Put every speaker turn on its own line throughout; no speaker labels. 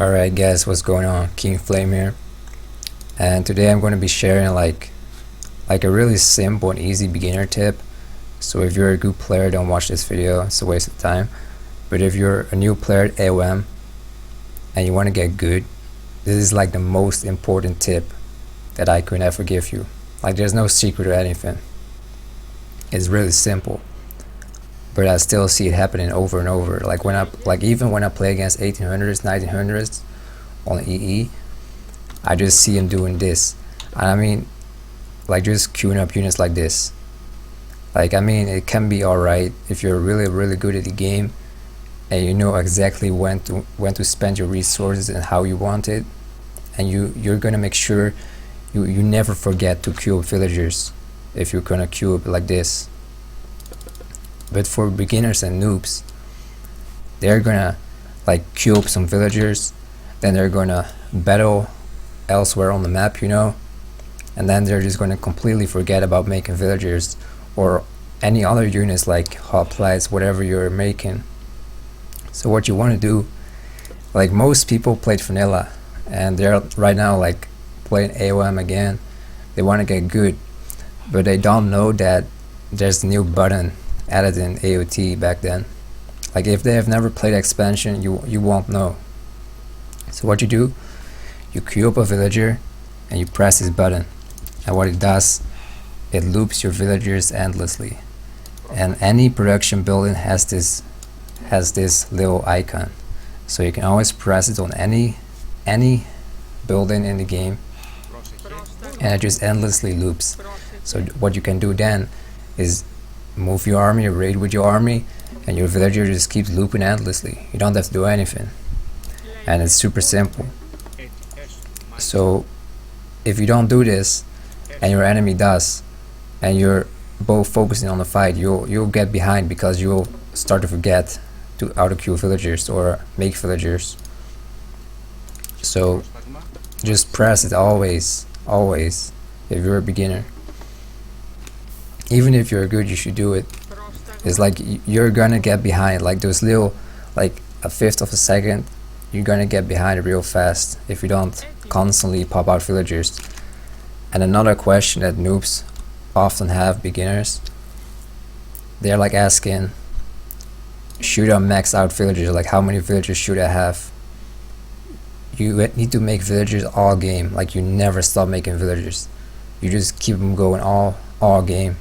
Alright guys, what's going on? King Flame here, and today I'm going to be sharing like a really simple and easy beginner tip. So if you're a good player, don't watch this video, it's a waste of time. But if you're a new player at AOM and you want to get good, this is like the most important tip that I could ever give you. Like, there's no secret or anything, it's really simple, but I still see it happening over and over. Even when I play against 1800s, 1900s on EE, I just see him doing this. And I mean, like, just queuing up units like this. Like, I mean, it can be alright if you're really good at the game and you know exactly when to spend your resources and how you want it, and you're gonna make sure you never forget to queue up villagers if you're gonna queue up like this. But for beginners and noobs, they're gonna like queue up some villagers, then they're gonna battle elsewhere on the map, you know, and then they're just gonna completely forget about making villagers or any other units like hoplites, whatever you're making. So what you want to do, like, most people played vanilla and they're right now like playing AOM again. They want to get good, but they don't know that there's a new button added in AOT back then. Like, if they have never played expansion, you won't know. So what you do, you queue up a villager and you press this button, and what it does, it loops your villagers endlessly. And any production building has this little icon, so you can always press it on any building in the game, and it just endlessly loops. So what you can do then is move your army, raid with your army, and your villager just keeps looping endlessly. You don't have to do anything, and it's super simple. So if you don't do this and your enemy does, and you're both focusing on the fight, you'll get behind, because you'll start to forget to auto queue villagers or make villagers. So just press it always if you're a beginner. Even if you're good, you should do it. It's like you're gonna get behind, like those little, like a fifth of a second, you're gonna get behind real fast if you don't constantly pop out villagers. And another question that noobs often have, beginners, they're like asking, should I max out villagers? Like, how many villagers should I have? You need to make villagers all game. Like, you never stop making villagers. You just keep them going all game.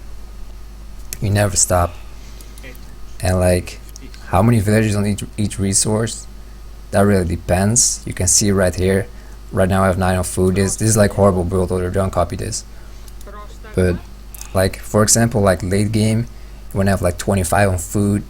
You never stop. And like, how many villagers on each resource, that really depends. You can see right here. Right now I have 9 on food. This is like horrible build order, don't copy this. But like, for example, like late game, when I have like 25 on food,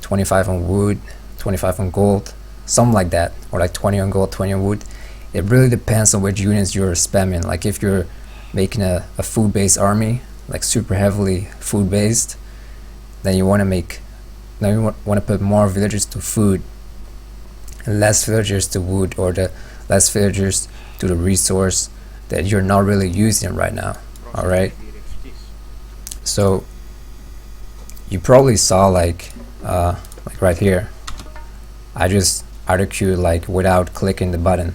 25 on wood, 25 on gold, something like that, or like 20 on gold, 20 on wood. It really depends on which units you're spamming. Like, if you're making a food based army, like super heavily food based, then you want to put more villagers to food and less villagers to wood, or the less villagers to the resource that you're not really using right now. Alright, so you probably saw like right here, I just auto queued like without clicking the button.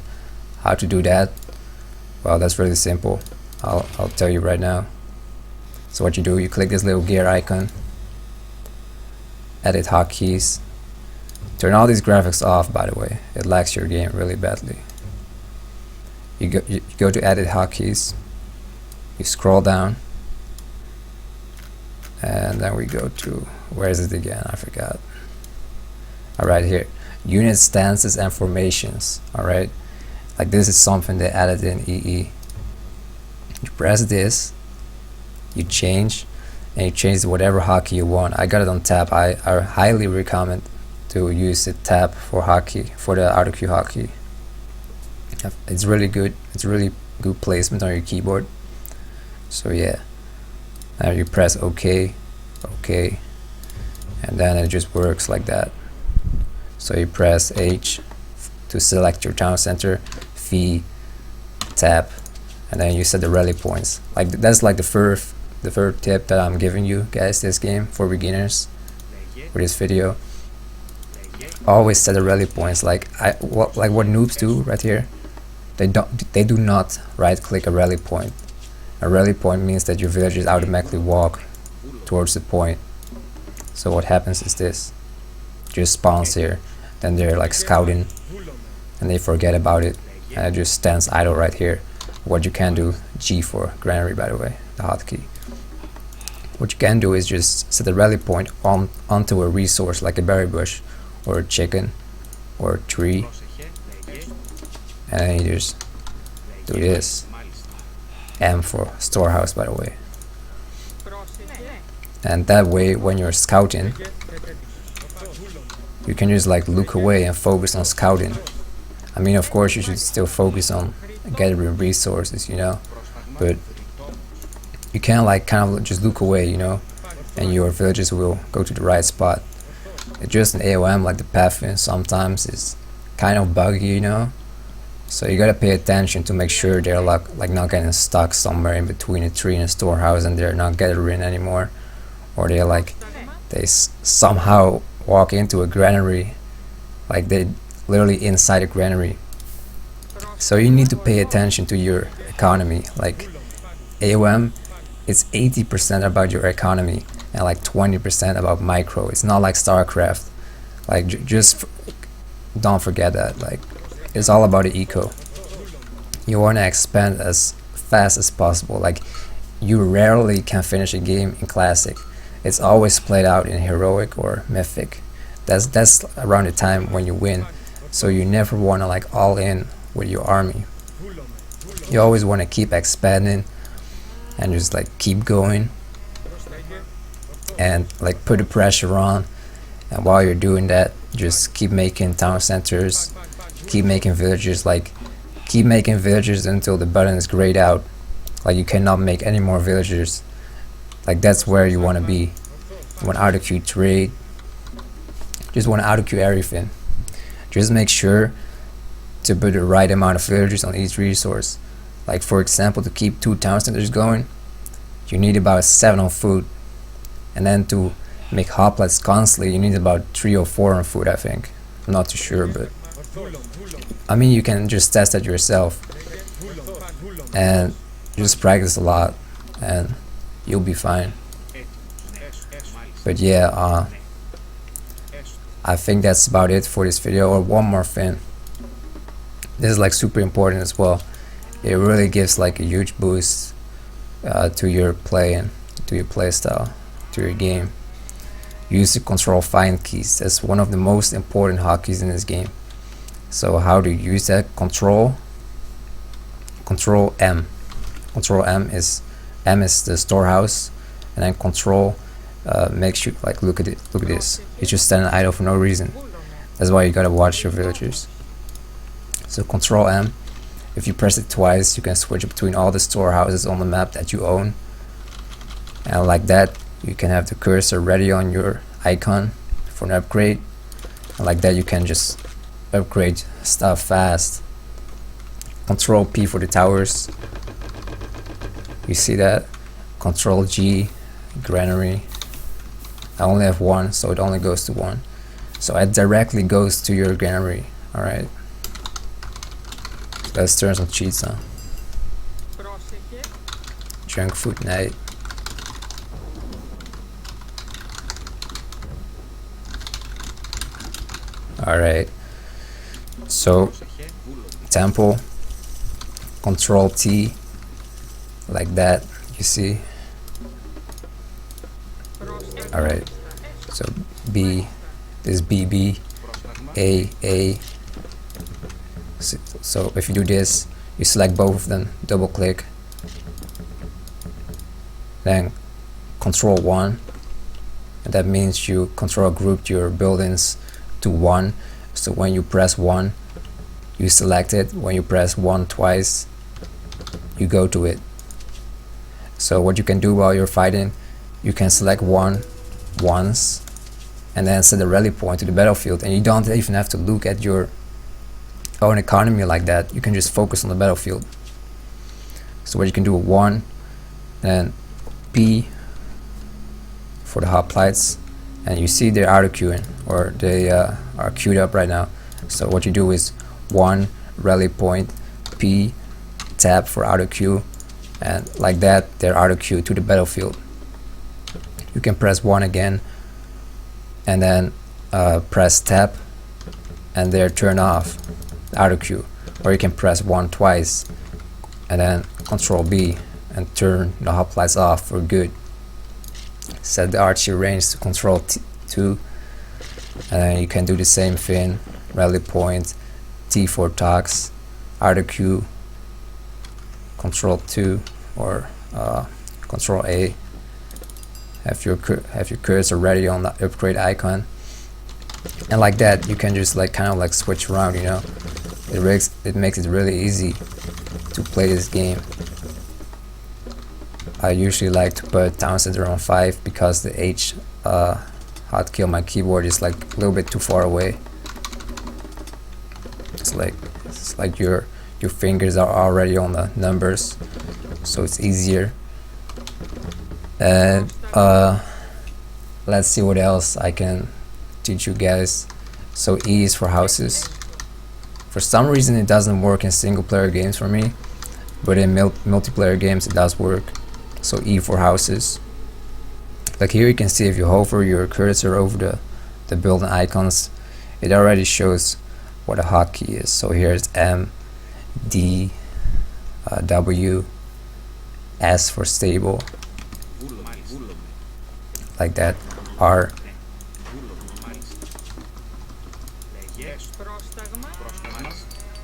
How to do that? Well, that's really simple. I'll tell you right now. So what you do, you click this little gear icon, edit hotkeys, turn all these graphics off, by the way, it lags your game really badly. You go to edit hotkeys, you scroll down, and then we go to, where is it again, I forgot. Alright, here, unit stances and formations. Alright, like, this is something they added in EE. You press this, you change, and you change whatever hotkey you want. I got it on tab. I highly recommend to use the tab for hotkey, for the auto queue hotkey. It's really good. It's really good placement on your keyboard. So yeah, now you press OK, and then it just works like that. So you press H to select your town center, V, tab, and then you set the rally points. Like, that's like the third tip that I'm giving you guys this game for beginners for this video. always set the rally points. Like what noobs do right here. They do not right click a rally point. A rally point means that your villagers automatically walk towards the point. So what happens is this: just spawns here, then they're like scouting, and they forget about it, and it just stands idle right here. What you can do, G for granary, by the way, the hotkey. What you can do is just set a rally point onto a resource like a berry bush, or a chicken, or a tree, and then you just do this. M for storehouse, by the way. And that way, when you're scouting, you can just like look away and focus on scouting. I mean, of course, you should still focus on gathering resources, you know, but you can like kind of just look away, you know, and your villagers will go to the right spot. It's just an AOM, like the pathing sometimes is kind of buggy, you know, so you gotta pay attention to make sure they're like not getting stuck somewhere in between a tree and a storehouse and they're not gathering anymore, or they somehow walk into a granary, like they literally inside a granary. So you need to pay attention to your economy. Like AOM, it's 80% about your economy and like 20% about micro. It's not like StarCraft. Like just don't forget that. Like it's all about the eco. You want to expand as fast as possible. Like you rarely can finish a game in classic. It's always played out in heroic or mythic. That's around the time when you win. So you never want to like all in with your army. You always want to keep expanding and just like keep going and like put the pressure on. And while you're doing that, just keep making town centers, keep making villages, like keep making villages until the button is grayed out. Like you cannot make any more villagers. Like that's where you want to be. You want to auto-queue trade, just want to auto-queue everything. Just make sure to put the right amount of villagers on each resource. Like for example, to keep 2 town centers going, you need about 7 on food, and then to make hoplites constantly, you need about 3 or 4 on food. I think, I'm not too sure, but I mean you can just test it yourself and just practice a lot, and you'll be fine. But yeah, I think that's about it for this video. Or one more thing, this is like super important as well. It really gives like a huge boost to your play and to your play style, to your game. Use the control find keys. That's one of the most important hotkeys in this game. So how do you use that? Control M. Control M is the storehouse, and then control makes you like look at this. It's just standing idle for no reason. That's why you gotta watch your villagers. So control M, if you press it twice, you can switch between all the storehouses on the map that you own, and like that you can have the cursor ready on your icon for an upgrade, and like that you can just upgrade stuff fast. Control P for the towers, you see that? Control G, granary. I only have 1, so it only goes to 1, so it directly goes to your granary. Alright, let's turn some cheats on. Junk food night. Alright, so temple, control T, like that, you see? Alright, so B, this BB, A. So if you do this, you select both of them, double click, then control 1, and that means you control grouped your buildings to 1. So when you press 1, you select it. When you press 1 twice, you go to it. So what you can do while you're fighting, you can select 1 once and then set a rally point to the battlefield, and you don't even have to look at your own economy like that. You can just focus on the battlefield. So what you can do, 1, then P for the hoplites, and you see they're auto queuing, or they are queued up right now. So what you do is 1 rally point, P, tab for auto queue, and like that they're auto queued to the battlefield. You can press 1 again and then press tab and they're turned off, auto queue. Or you can press 1 twice and then Control B and turn the hoplites off for good. Set the archery range to Control 2, and then you can do the same thing. Rally point, T for tox, auto queue, Control 2 or Control A. Have your cursor ready on the upgrade icon, and like that you can just like kind of like switch around, you know. It makes it really easy to play this game. I usually like to put town center on 5 because the H hotkey on my keyboard is like a little bit too far away. It's like your fingers are already on the numbers, so it's easier. And let's see what else I can teach you guys. So E is for houses. For some reason it doesn't work in single player games for me, but in multiplayer games it does work. So E for houses. Like here you can see if you hover your cursor over the building icons, it already shows what a hotkey is. So here's M, D, W, S for stable, like that, R.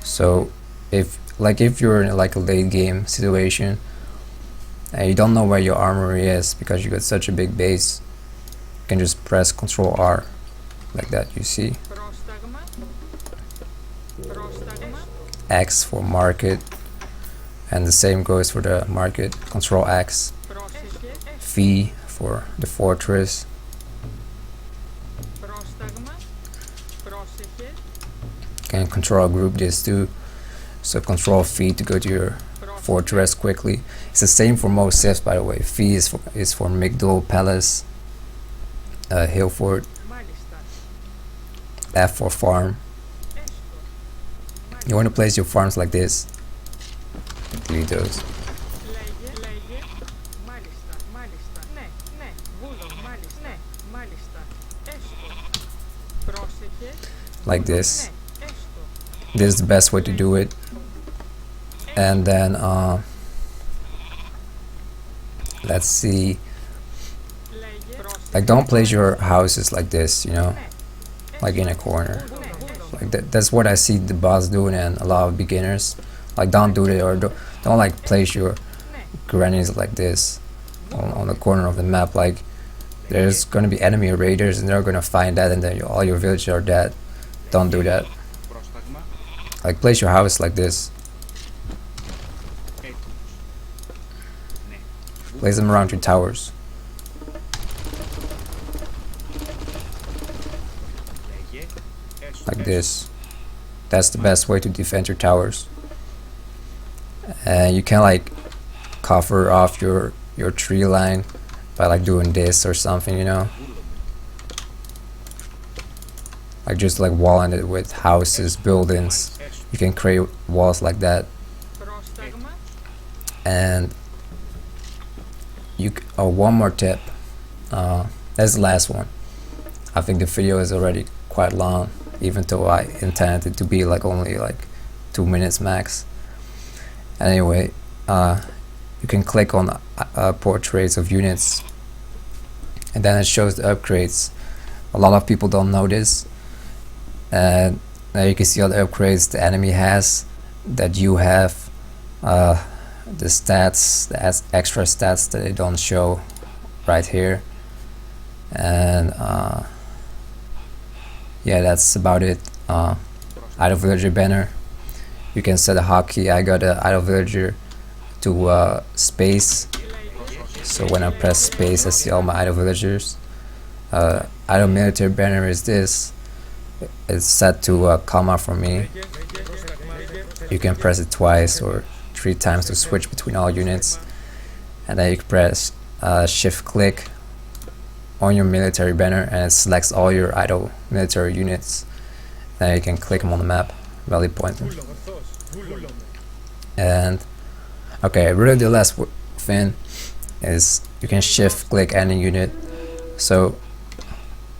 So if you're in like a late game situation and you don't know where your armory is because you got such a big base, you can just press Control R like that, you see. X for market, and the same goes for the market, Control X. V for the fortress. Can control group this too, so Control V to go to your fortress quickly. It's the same for most civs, by the way. V is for Migdol, Palace, Hillfort. F for farm. You want to place your farms like this. Delete those. Like this. This is the best way to do it. And then let's see, like don't place your houses like this, you know, like in a corner. Like that's what I see the boss doing and a lot of beginners. Like don't do it, or don't like place your grannies like this on the corner of the map. Like there's gonna be enemy raiders and they're gonna find that and then all your villagers are dead. Don't do that. Like place your house like this. Place them around your towers. Like this. That's the best way to defend your towers. And you can like cover off your tree line by like doing this or something, you know. Like just like walling it with houses, buildings. You can create walls like that. And one more tip. That's the last one. I think the video is already quite long, even though I intended it to be like only like 2 minutes max. Anyway, you can click on portraits of units, and then it shows the upgrades. A lot of people don't know this, and now you can see all the upgrades the enemy has that you have, the stats, the extra stats that they don't show right here. And yeah, that's about it. Idle villager banner, you can set a hotkey. I got an idle villager to space, so when I press space I see all my idle villagers. Idle military banner is this. It's set to comma for me. You can press it twice or 3 times to switch between all units, and then you can press shift click on your military banner, and it selects all your idle military units. Then you can click them on the map, value point them. And okay, really the last thing is you can shift click any unit. So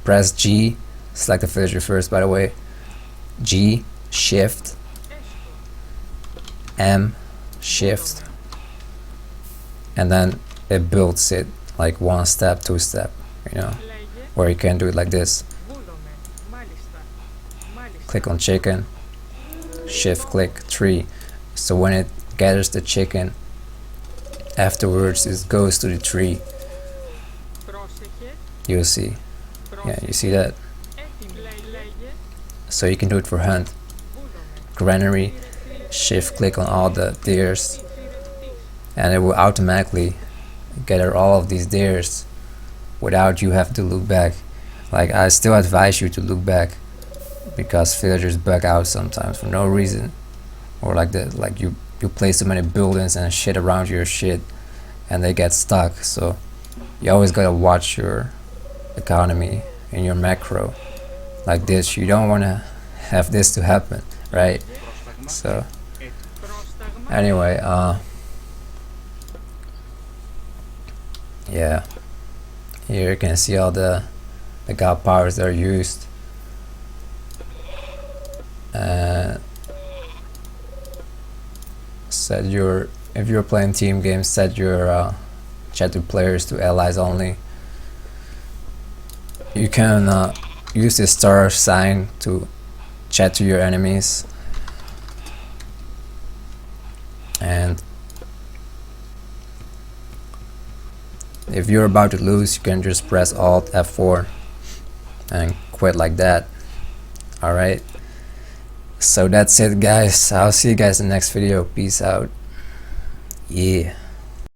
press G, select the villager first, by the way. G, shift, M, shift, and then it builds it like one step, two step, you know, or you can do it like this. Click on chicken, shift click tree. So when it gathers the chicken, afterwards it goes to the tree. You'll see. Yeah, you see that? So you can do it for hunt. Granary, shift click on all the deers, and it will automatically gather all of these deers without you having to look back. Like, I still advise you to look back, because villagers bug out sometimes for no reason, or like you place so many buildings and shit around your shit and they get stuck. So you always gotta watch your economy in your macro like this. You don't want to have this to happen, right? So anyway, yeah, here you can see all the god powers that are used. Set your, if you're playing team games, set your chat to players to allies only. You can use the star sign to chat to your enemies, and if you're about to lose, you can just press Alt F4 and quit like that. Alright, so that's it guys. I'll see you guys in the next video. Peace out. Yeah.